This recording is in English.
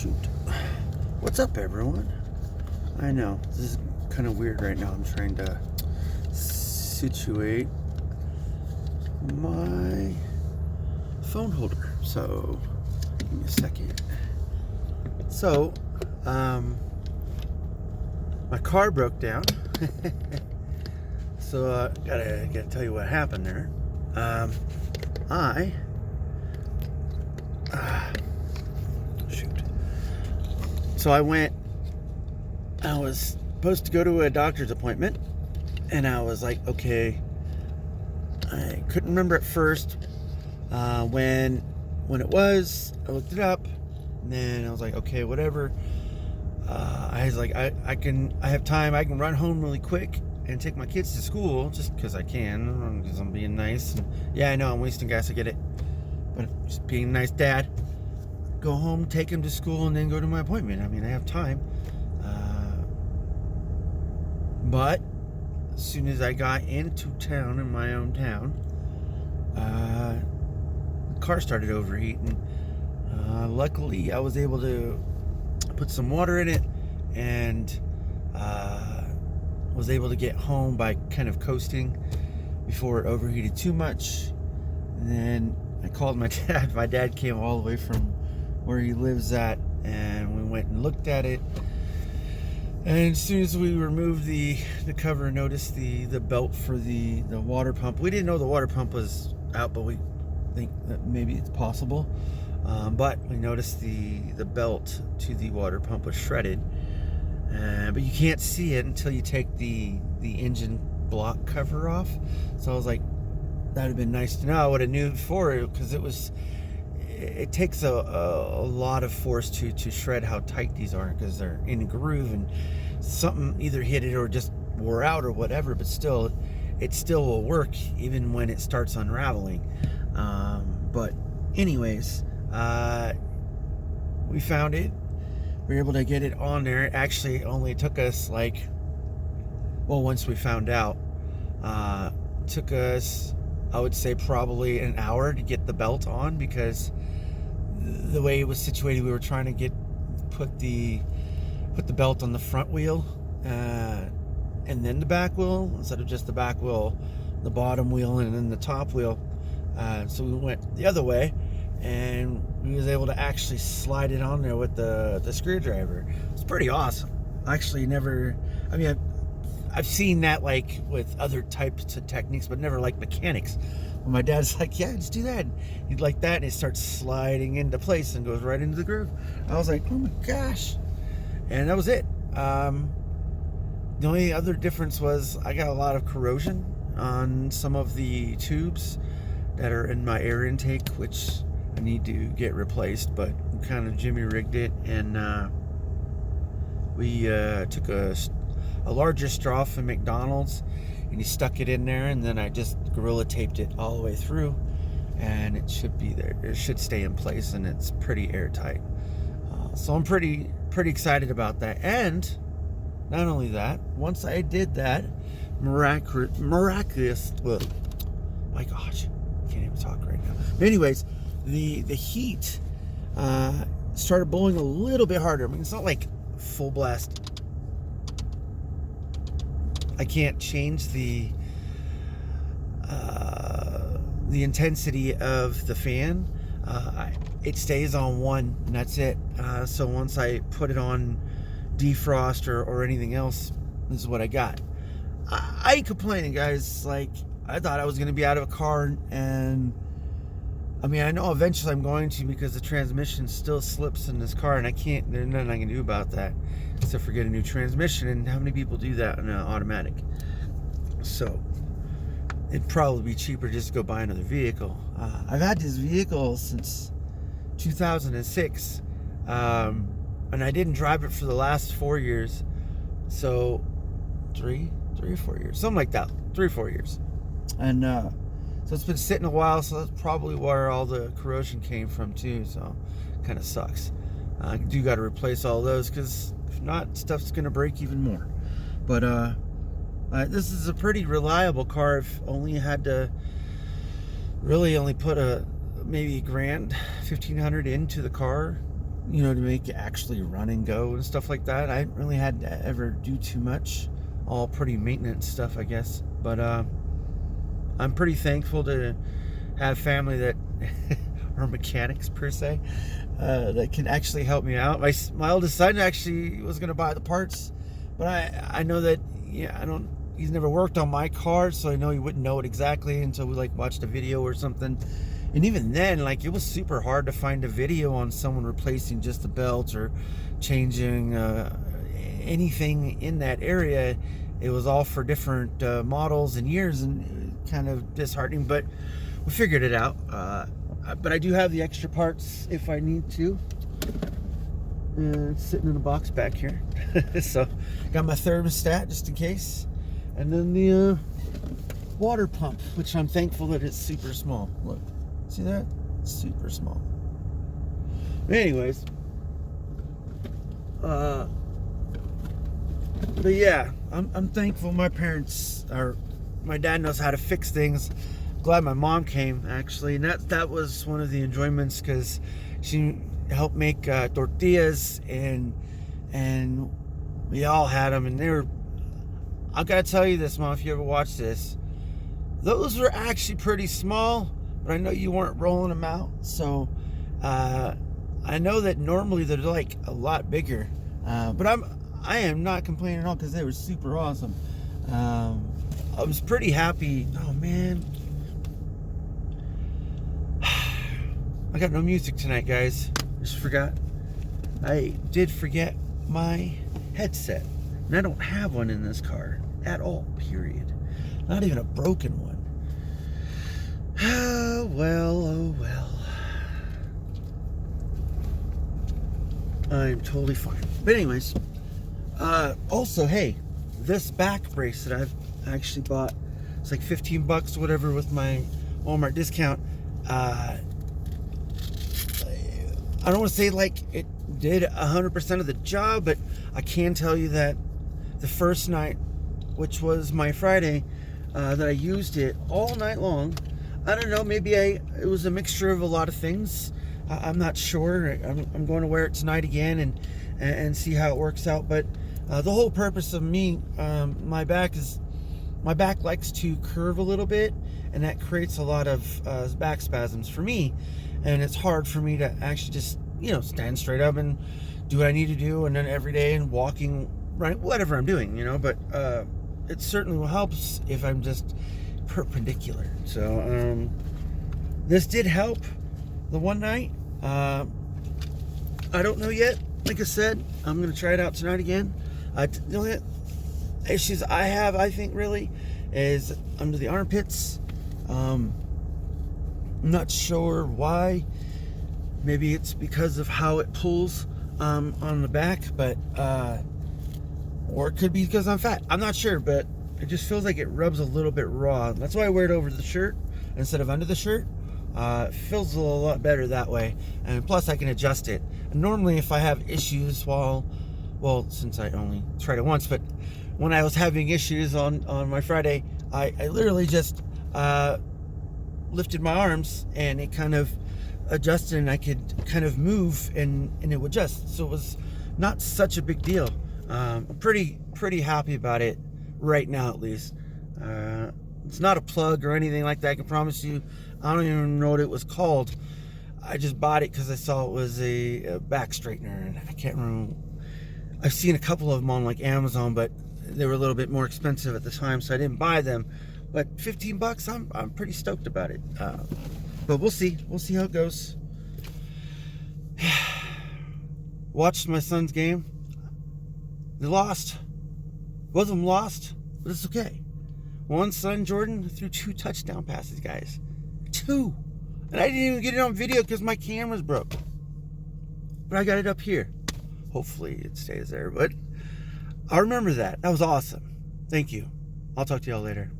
Shoot. What's up, everyone? I know, this is kind of weird right now. I'm trying to situate my phone holder. So, give me a second. So, my car broke down. So, gotta tell you what happened there. Shoot. So I was supposed to go to a doctor's appointment, and I was like, okay, I couldn't remember at first when it was. I looked it up, and then I was like, okay, whatever. I was like, I have time. I can run home really quick and take my kids to school just because I can, because I'm being nice. And yeah, I know I'm wasting gas. I get it, but just being a nice dad. Go home, take him to school, and then go to my appointment. I mean, I have time. But as soon as I got into town, in my own town, the car started overheating. Luckily, I was able to put some water in it, and was able to get home by kind of coasting before it overheated too much. And then I called my dad. My dad came all the way from where he lives at, and we went and looked at it. And as soon as we removed the cover and noticed the belt for the water pump, we didn't know the water pump was out, but we think that maybe it's possible. But we noticed the belt to the water pump was shredded, but you can't see it until you take the engine block cover off. So I was like, that would have been nice to know. I would have knew before, because it takes a lot of force to shred how tight these are, because they're in a groove, and something either hit it or just wore out or whatever, but still, it still will work even when it starts unraveling. But anyways, we found it. We were able to get it on there. It actually only took us once we found out, took us, I would say, probably an hour to get the belt on, because the way it was situated, we were trying to put the belt on the front wheel, and then the back wheel, instead of just the back wheel, the bottom wheel, and then the top wheel. So we went the other way, and we was able to actually slide it on there with the screwdriver. It's pretty awesome. Actually, I've seen that like with other types of techniques, but never like mechanics. When my dad's like, yeah, just do that. He'd like that, and it starts sliding into place and goes right into the groove. I was like, oh my gosh. And that was it. The only other difference was I got a lot of corrosion on some of the tubes that are in my air intake, which I need to get replaced, but we kind of jimmy rigged it, and we took a larger straw from McDonald's, and he stuck it in there, and then I just Gorilla taped it all the way through, and it should be there. It should stay in place, and it's pretty airtight. So I'm pretty excited about that. And not only that, once I did that, miraculous. Well, my gosh, I can't even talk right now. But anyways, the heat started blowing a little bit harder. I mean, it's not like full blast. I can't change the intensity of the fan. It stays on 1, and that's it. So once I put it on defrost or anything else, this is what I got. I ain't complaining, guys. Like, I thought I was going to be out of a car, and I mean, I know eventually I'm going to, because the transmission still slips in this car, and there's nothing I can do about that except for get a new transmission. And how many people do that in an automatic? So it'd probably be cheaper just to go buy another vehicle. I've had this vehicle since 2006, and I didn't drive it for the last 4 years. So 3 or 4 years, something like that, 3 or 4 years. And so it's been sitting a while, so that's probably where all the corrosion came from too. So kind of sucks. I do got to replace all those, because if not, stuff's gonna break even more. But this is a pretty reliable car. I've only had to really only put maybe $1,000, $1,500 into the car, to make it actually run and go and stuff like that. I didn't really had to ever do too much. All pretty maintenance stuff, I guess. But I'm pretty thankful to have family that or mechanics per se that can actually help me out. My oldest son actually was going to buy the parts, but I know that he's never worked on my car, so I know he wouldn't know it exactly until we watched a video or something. And even then, it was super hard to find a video on someone replacing just the belt or changing anything in that area. It was all for different models and years, and kind of disheartening, but we figured it out. But I do have the extra parts if I need to. And it's sitting in a box back here. So, got my thermostat just in case. And then the water pump, which I'm thankful that it's super small. Look, see that? It's super small. Anyways. But yeah, I'm thankful my dad knows how to fix things. Glad my mom came, actually, and that was one of the enjoyments, because she helped make tortillas, and we all had them, and they were, I gotta tell you this, Mom, if you ever watch this, those were actually pretty small, but I know you weren't rolling them out, so I know that normally they're a lot bigger, but I am not complaining at all, because they were super awesome. I was pretty happy. Oh man, I got no music tonight, guys. Just forgot. I did forget my headset, and I don't have one in this car at all, period. Not even a broken one. Oh well, oh well. I'm totally fine. But anyways, also, hey, this back brace that I've actually bought, it's like $15 or whatever with my Walmart discount. I don't want to say it did 100% of the job, but I can tell you that the first night, which was my Friday, that I used it all night long. I don't know, maybe it was a mixture of a lot of things. I'm not sure. I'm going to wear it tonight again and see how it works out. But the whole purpose of me, my back likes to curve a little bit, and that creates a lot of back spasms for me. And it's hard for me to actually just, stand straight up and do what I need to do, and then every day and walking, right, whatever I'm doing, but it certainly helps if I'm just perpendicular. So this did help the one night. I don't know yet. Like I said, I'm going to try it out tonight again. The only issues I have, I think, really, is under the armpits. I'm not sure why. Maybe it's because of how it pulls on the back, but or it could be because I'm fat. I'm not sure, but it just feels like it rubs a little bit raw. That's why I wear it over the shirt instead of under the shirt. It feels a lot better that way, and plus I can adjust it. And normally, if I have issues since I only tried it once, but when I was having issues on my Friday, I literally just lifted my arms, and it kind of adjusted, and I could kind of move, and it would adjust. So it was not such a big deal. I'm pretty happy about it right now, at least. It's not a plug or anything like that, I can promise you. I don't even know what it was called. I just bought it because I saw it was a back straightener, and I can't remember. I've seen a couple of them on Amazon, but they were a little bit more expensive at the time, so I didn't buy them. But $15, I'm pretty stoked about it. But we'll see how it goes. Watched my son's game. They lost. Both of them lost, but it's okay. One son, Jordan, threw 2 touchdown passes, guys. 2. And I didn't even get it on video because my camera's broke. But I got it up here. Hopefully it stays there. But I'll remember that. That was awesome. Thank you. I'll talk to y'all later.